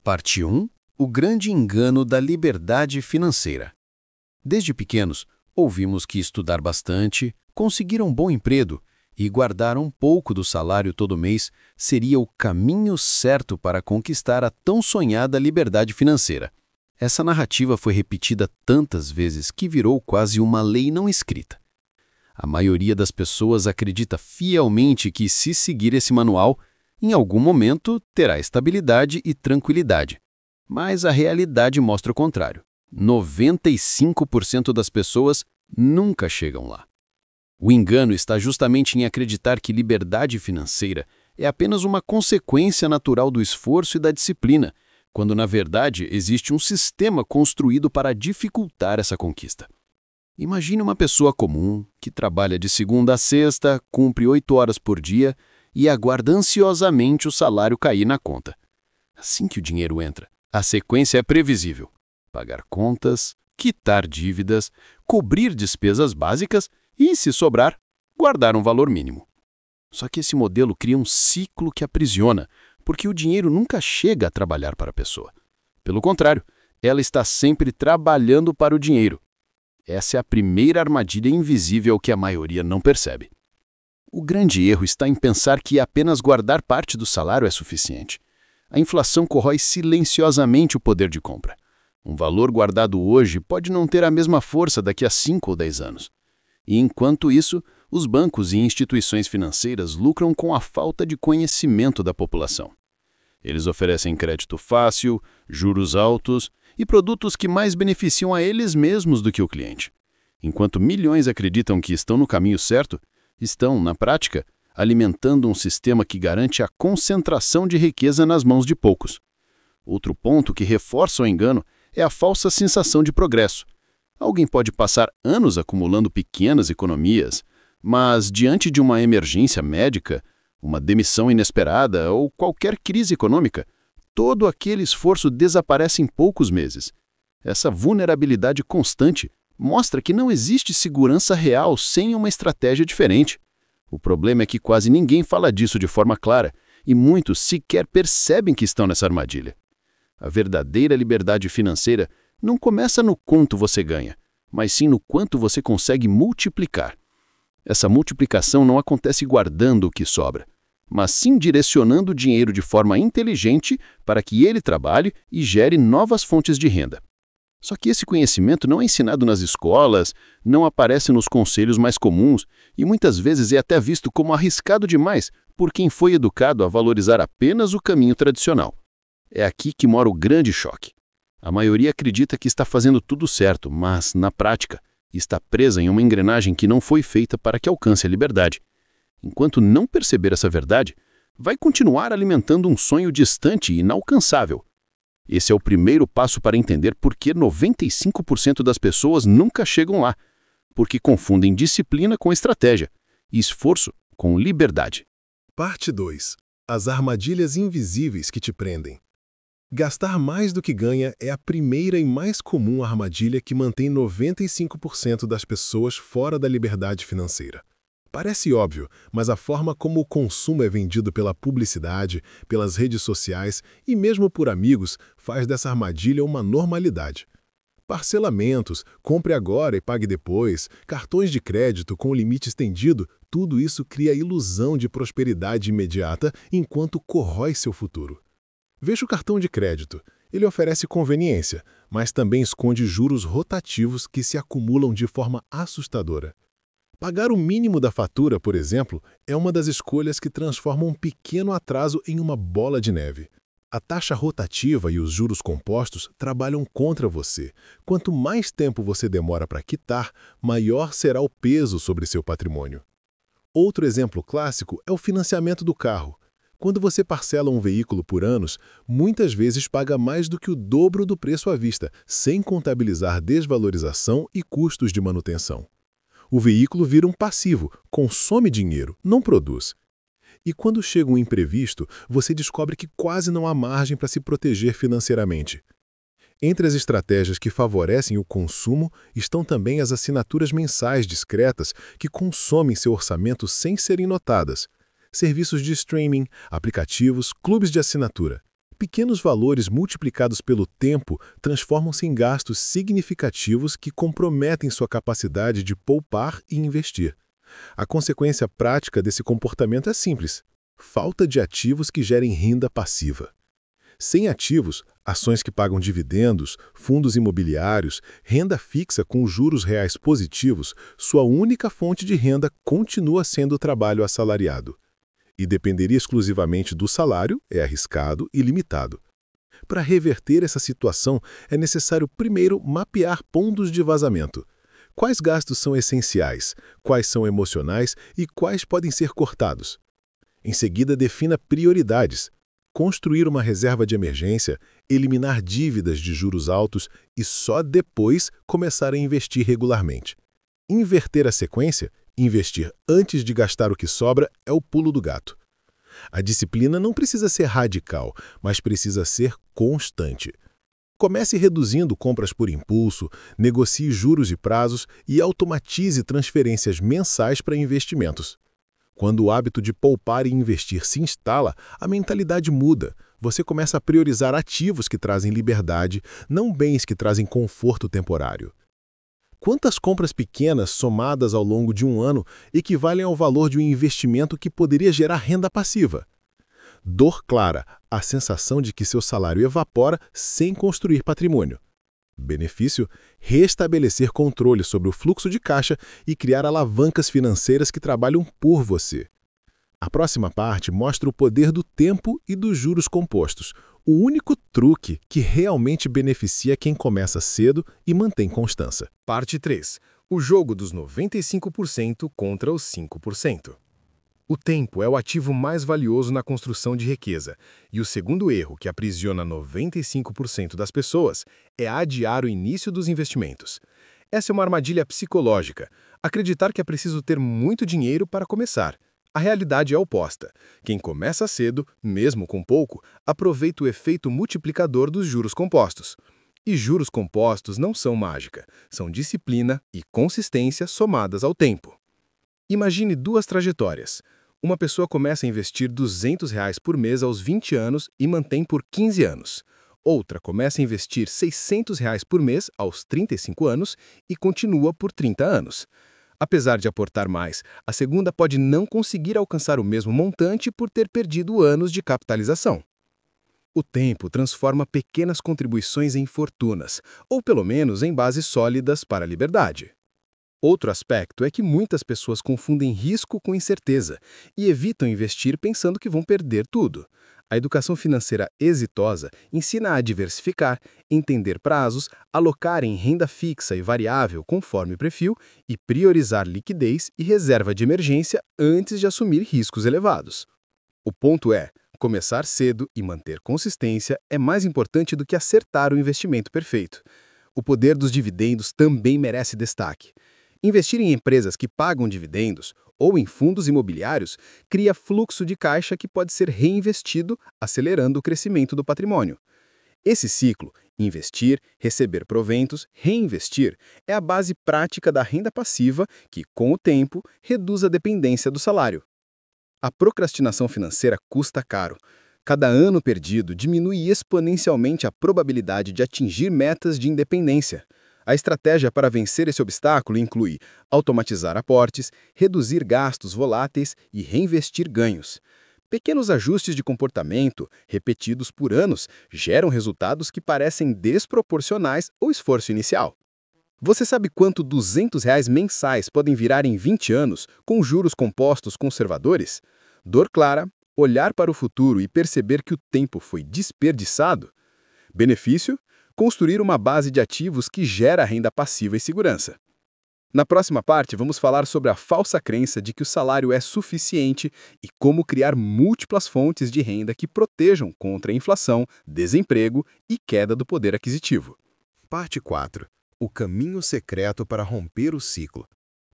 Parte 1. O grande engano da liberdade financeira. Desde pequenos, ouvimos que estudar bastante, conseguir um bom emprego e guardar um pouco do salário todo mês seria o caminho certo para conquistar a tão sonhada liberdade financeira. Essa narrativa foi repetida tantas vezes que virou quase uma lei não escrita. A maioria das pessoas acredita fielmente que, se seguir esse manual, em algum momento terá estabilidade e tranquilidade. Mas a realidade mostra o contrário. 95% das pessoas nunca chegam lá. O engano está justamente em acreditar que liberdade financeira é apenas uma consequência natural do esforço e da disciplina, quando na verdade existe um sistema construído para dificultar essa conquista. Imagine uma pessoa comum que trabalha de segunda a sexta, cumpre 8 horas por dia e aguarda ansiosamente o salário cair na conta. Assim que o dinheiro entra, a sequência é previsível: pagar contas, quitar dívidas, cobrir despesas básicas e, se sobrar, guardar um valor mínimo. Só que esse modelo cria um ciclo que aprisiona, porque o dinheiro nunca chega a trabalhar para a pessoa. Pelo contrário, ela está sempre trabalhando para o dinheiro. Essa é a primeira armadilha invisível que a maioria não percebe. O grande erro está em pensar que apenas guardar parte do salário é suficiente. A inflação corrói silenciosamente o poder de compra. Um valor guardado hoje pode não ter a mesma força daqui a 5 ou 10 anos. E enquanto isso, os bancos e instituições financeiras lucram com a falta de conhecimento da população. Eles oferecem crédito fácil, juros altos e produtos que mais beneficiam a eles mesmos do que o cliente. Enquanto milhões acreditam que estão no caminho certo, estão, na prática, alimentando um sistema que garante a concentração de riqueza nas mãos de poucos. Outro ponto que reforça o engano é a falsa sensação de progresso. Alguém pode passar anos acumulando pequenas economias, mas diante de uma emergência médica, uma demissão inesperada ou qualquer crise econômica, todo aquele esforço desaparece em poucos meses. Essa vulnerabilidade constante mostra que não existe segurança real sem uma estratégia diferente. O problema é que quase ninguém fala disso de forma clara e muitos sequer percebem que estão nessa armadilha. A verdadeira liberdade financeira não começa no quanto você ganha, mas sim no quanto você consegue multiplicar. Essa multiplicação não acontece guardando o que sobra, mas sim direcionando o dinheiro de forma inteligente para que ele trabalhe e gere novas fontes de renda. Só que esse conhecimento não é ensinado nas escolas, não aparece nos conselhos mais comuns e muitas vezes é até visto como arriscado demais por quem foi educado a valorizar apenas o caminho tradicional. É aqui que mora o grande choque. A maioria acredita que está fazendo tudo certo, mas, na prática, está presa em uma engrenagem que não foi feita para que alcance a liberdade. Enquanto não perceber essa verdade, vai continuar alimentando um sonho distante e inalcançável. Esse é o primeiro passo para entender por que 95% das pessoas nunca chegam lá, porque confundem disciplina com estratégia e esforço com liberdade. Parte 2. As armadilhas invisíveis que te prendem. Gastar mais do que ganha é a primeira e mais comum armadilha que mantém 95% das pessoas fora da liberdade financeira. Parece óbvio, mas a forma como o consumo é vendido pela publicidade, pelas redes sociais e mesmo por amigos faz dessa armadilha uma normalidade. Parcelamentos, compre agora e pague depois, cartões de crédito com limite estendido, tudo isso cria a ilusão de prosperidade imediata enquanto corrói seu futuro. Veja o cartão de crédito. Ele oferece conveniência, mas também esconde juros rotativos que se acumulam de forma assustadora. Pagar o mínimo da fatura, por exemplo, é uma das escolhas que transformam um pequeno atraso em uma bola de neve. A taxa rotativa e os juros compostos trabalham contra você. Quanto mais tempo você demora para quitar, maior será o peso sobre seu patrimônio. Outro exemplo clássico é o financiamento do carro. Quando você parcela um veículo por anos, muitas vezes paga mais do que o dobro do preço à vista, sem contabilizar desvalorização e custos de manutenção. O veículo vira um passivo, consome dinheiro, não produz. E quando chega um imprevisto, você descobre que quase não há margem para se proteger financeiramente. Entre as estratégias que favorecem o consumo estão também as assinaturas mensais discretas que consomem seu orçamento sem serem notadas. Serviços de streaming, aplicativos, clubes de assinatura. Pequenos valores multiplicados pelo tempo transformam-se em gastos significativos que comprometem sua capacidade de poupar e investir. A consequência prática desse comportamento é simples: falta de ativos que gerem renda passiva. Sem ativos, ações que pagam dividendos, fundos imobiliários, renda fixa com juros reais positivos, sua única fonte de renda continua sendo o trabalho assalariado. E depender exclusivamente do salário é arriscado e limitado. Para reverter essa situação, é necessário primeiro mapear pontos de vazamento. Quais gastos são essenciais, quais são emocionais e quais podem ser cortados? Em seguida, defina prioridades. Construir uma reserva de emergência, eliminar dívidas de juros altos e só depois começar a investir regularmente. Inverter a sequência, investir antes de gastar o que sobra, é o pulo do gato. A disciplina não precisa ser radical, mas precisa ser constante. Comece reduzindo compras por impulso, negocie juros e prazos e automatize transferências mensais para investimentos. Quando o hábito de poupar e investir se instala, a mentalidade muda. Você começa a priorizar ativos que trazem liberdade, não bens que trazem conforto temporário. Quantas compras pequenas somadas ao longo de um ano equivalem ao valor de um investimento que poderia gerar renda passiva? Dor clara, a sensação de que seu salário evapora sem construir patrimônio. Benefício: restabelecer controle sobre o fluxo de caixa e criar alavancas financeiras que trabalham por você. A próxima parte mostra o poder do tempo e dos juros compostos, o único truque que realmente beneficia quem começa cedo e mantém constância. Parte 3. O jogo dos 95% contra os 5%. O tempo é o ativo mais valioso na construção de riqueza, e o segundo erro que aprisiona 95% das pessoas é adiar o início dos investimentos. Essa é uma armadilha psicológica, acreditar que é preciso ter muito dinheiro para começar. A realidade é oposta. Quem começa cedo, mesmo com pouco, aproveita o efeito multiplicador dos juros compostos. E juros compostos não são mágica, são disciplina e consistência somadas ao tempo. Imagine duas trajetórias. Uma pessoa começa a investir R$ 200 por mês aos 20 anos e mantém por 15 anos. Outra começa a investir R$ 600 por mês aos 35 anos e continua por 30 anos. Apesar de aportar mais, a segunda pode não conseguir alcançar o mesmo montante por ter perdido anos de capitalização. O tempo transforma pequenas contribuições em fortunas, ou pelo menos em bases sólidas para a liberdade. Outro aspecto é que muitas pessoas confundem risco com incerteza e evitam investir pensando que vão perder tudo. A educação financeira exitosa ensina a diversificar, entender prazos, alocar em renda fixa e variável conforme perfil e priorizar liquidez e reserva de emergência antes de assumir riscos elevados. O ponto é, começar cedo e manter consistência é mais importante do que acertar o investimento perfeito. O poder dos dividendos também merece destaque. Investir em empresas que pagam dividendos ou em fundos imobiliários cria fluxo de caixa que pode ser reinvestido, acelerando o crescimento do patrimônio. Esse ciclo, investir, receber proventos, reinvestir, é a base prática da renda passiva que, com o tempo, reduz a dependência do salário. A procrastinação financeira custa caro. Cada ano perdido diminui exponencialmente a probabilidade de atingir metas de independência. A estratégia para vencer esse obstáculo inclui automatizar aportes, reduzir gastos voláteis e reinvestir ganhos. Pequenos ajustes de comportamento, repetidos por anos, geram resultados que parecem desproporcionais ao esforço inicial. Você sabe quanto R$ 200 mensais podem virar em 20 anos com juros compostos conservadores? Dor clara, olhar para o futuro e perceber que o tempo foi desperdiçado? Benefício? Construir uma base de ativos que gera renda passiva e segurança. Na próxima parte, vamos falar sobre a falsa crença de que o salário é suficiente e como criar múltiplas fontes de renda que protejam contra a inflação, desemprego e queda do poder aquisitivo. Parte 4. O caminho secreto para romper o ciclo.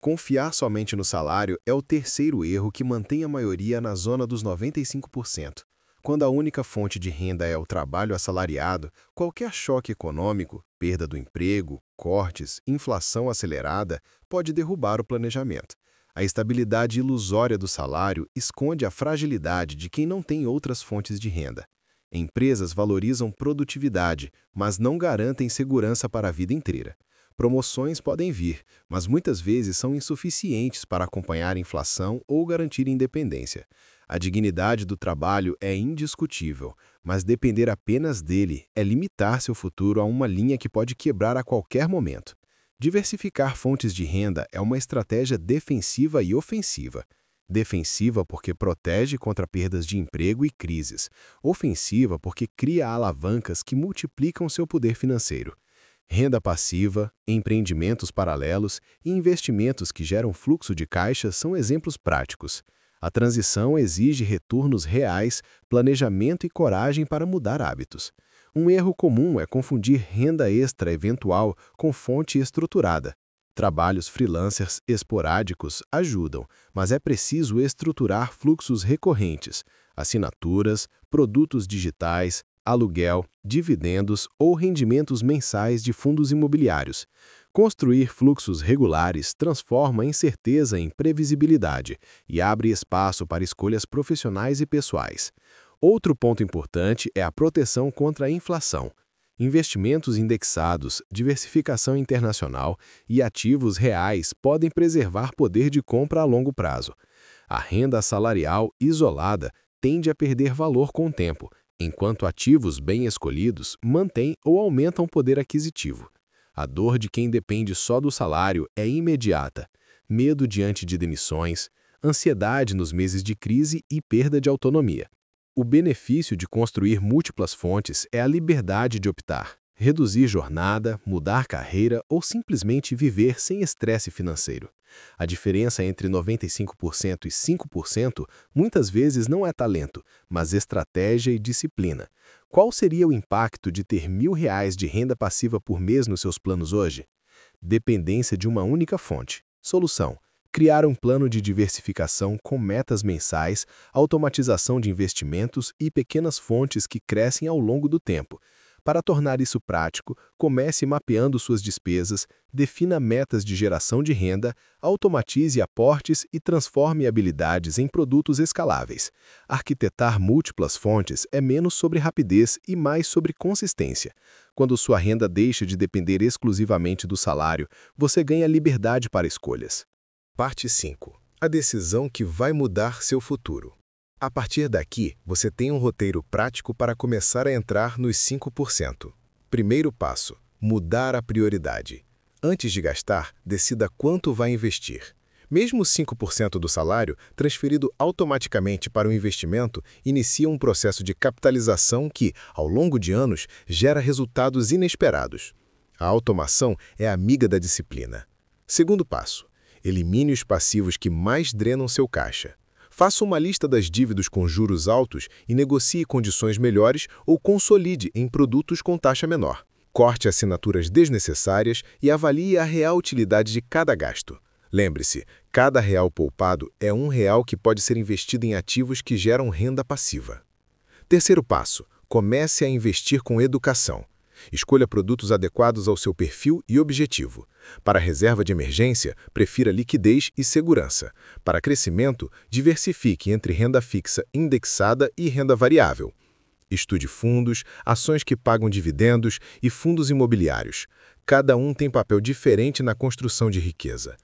Confiar somente no salário é o terceiro erro que mantém a maioria na zona dos 95%. Quando a única fonte de renda é o trabalho assalariado, qualquer choque econômico, perda do emprego, cortes, inflação acelerada, pode derrubar o planejamento. A estabilidade ilusória do salário esconde a fragilidade de quem não tem outras fontes de renda. Empresas valorizam produtividade, mas não garantem segurança para a vida inteira. Promoções podem vir, mas muitas vezes são insuficientes para acompanhar a inflação ou garantir independência. A dignidade do trabalho é indiscutível, mas depender apenas dele é limitar seu futuro a uma linha que pode quebrar a qualquer momento. Diversificar fontes de renda é uma estratégia defensiva e ofensiva. Defensiva porque protege contra perdas de emprego e crises. Ofensiva porque cria alavancas que multiplicam seu poder financeiro. Renda passiva, empreendimentos paralelos e investimentos que geram fluxo de caixa são exemplos práticos. A transição exige retornos reais, planejamento e coragem para mudar hábitos. Um erro comum é confundir renda extra eventual com fonte estruturada. Trabalhos freelancers esporádicos ajudam, mas é preciso estruturar fluxos recorrentes, assinaturas, produtos digitais, aluguel, dividendos ou rendimentos mensais de fundos imobiliários. Construir fluxos regulares transforma a incerteza em previsibilidade e abre espaço para escolhas profissionais e pessoais. Outro ponto importante é a proteção contra a inflação. Investimentos indexados, diversificação internacional e ativos reais podem preservar poder de compra a longo prazo. A renda salarial isolada tende a perder valor com o tempo, enquanto ativos bem escolhidos mantêm ou aumentam o poder aquisitivo. A dor de quem depende só do salário é imediata: medo diante de demissões, ansiedade nos meses de crise e perda de autonomia. O benefício de construir múltiplas fontes é a liberdade de optar, reduzir jornada, mudar carreira ou simplesmente viver sem estresse financeiro. A diferença entre 95% e 5% muitas vezes não é talento, mas estratégia e disciplina. Qual seria o impacto de ter R$ 1.000 de renda passiva por mês nos seus planos hoje? Dependência de uma única fonte. Solução: criar um plano de diversificação com metas mensais, automatização de investimentos e pequenas fontes que crescem ao longo do tempo. Para tornar isso prático, comece mapeando suas despesas, defina metas de geração de renda, automatize aportes e transforme habilidades em produtos escaláveis. Arquitetar múltiplas fontes é menos sobre rapidez e mais sobre consistência. Quando sua renda deixa de depender exclusivamente do salário, você ganha liberdade para escolhas. Parte 5. A decisão que vai mudar seu futuro. A partir daqui, você tem um roteiro prático para começar a entrar nos 5%. Primeiro passo: mudar a prioridade. Antes de gastar, decida quanto vai investir. Mesmo 5% do salário, transferido automaticamente para o investimento, inicia um processo de capitalização que, ao longo de anos, gera resultados inesperados. A automação é amiga da disciplina. Segundo passo: elimine os passivos que mais drenam seu caixa. Faça uma lista das dívidas com juros altos e negocie condições melhores ou consolide em produtos com taxa menor. Corte assinaturas desnecessárias e avalie a real utilidade de cada gasto. Lembre-se, cada real poupado é R$ 1 que pode ser investido em ativos que geram renda passiva. Terceiro passo: comece a investir com educação. Escolha produtos adequados ao seu perfil e objetivo. Para reserva de emergência, prefira liquidez e segurança. Para crescimento, diversifique entre renda fixa indexada e renda variável. Estude fundos, ações que pagam dividendos e fundos imobiliários. Cada um tem papel diferente na construção de riqueza.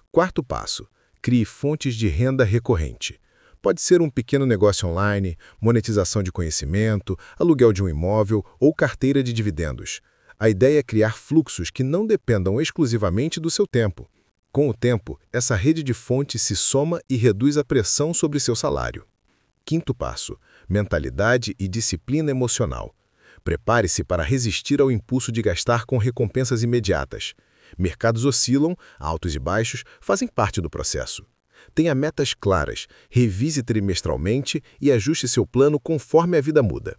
Quarto passo: crie fontes de renda recorrente. Pode ser um pequeno negócio online, monetização de conhecimento, aluguel de um imóvel ou carteira de dividendos. A ideia é criar fluxos que não dependam exclusivamente do seu tempo. Com o tempo, essa rede de fontes se soma e reduz a pressão sobre seu salário. Quinto passo: mentalidade e disciplina emocional. Prepare-se para resistir ao impulso de gastar com recompensas imediatas. Mercados oscilam, altos e baixos fazem parte do processo. Tenha metas claras, revise trimestralmente e ajuste seu plano conforme a vida muda.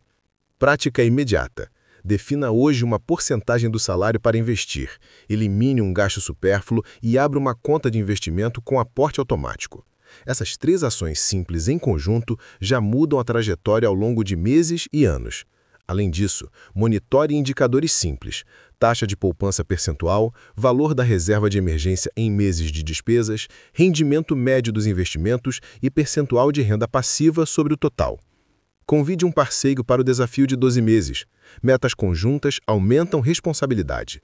Prática imediata. Defina hoje uma porcentagem do salário para investir, elimine um gasto supérfluo e abra uma conta de investimento com aporte automático. Essas 3 ações simples em conjunto já mudam a trajetória ao longo de meses e anos. Além disso, monitore indicadores simples: taxa de poupança percentual, valor da reserva de emergência em meses de despesas, rendimento médio dos investimentos e percentual de renda passiva sobre o total. Convide um parceiro para o desafio de 12 meses. Metas conjuntas aumentam responsabilidade.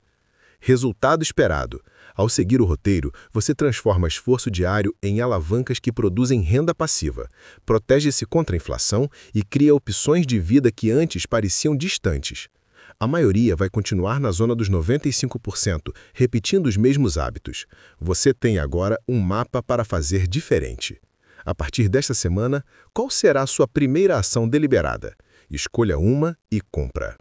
Resultado esperado. Ao seguir o roteiro, você transforma esforço diário em alavancas que produzem renda passiva, protege-se contra a inflação e cria opções de vida que antes pareciam distantes. A maioria vai continuar na zona dos 95%, repetindo os mesmos hábitos. Você tem agora um mapa para fazer diferente. A partir desta semana, qual será a sua primeira ação deliberada? Escolha uma e cumpra.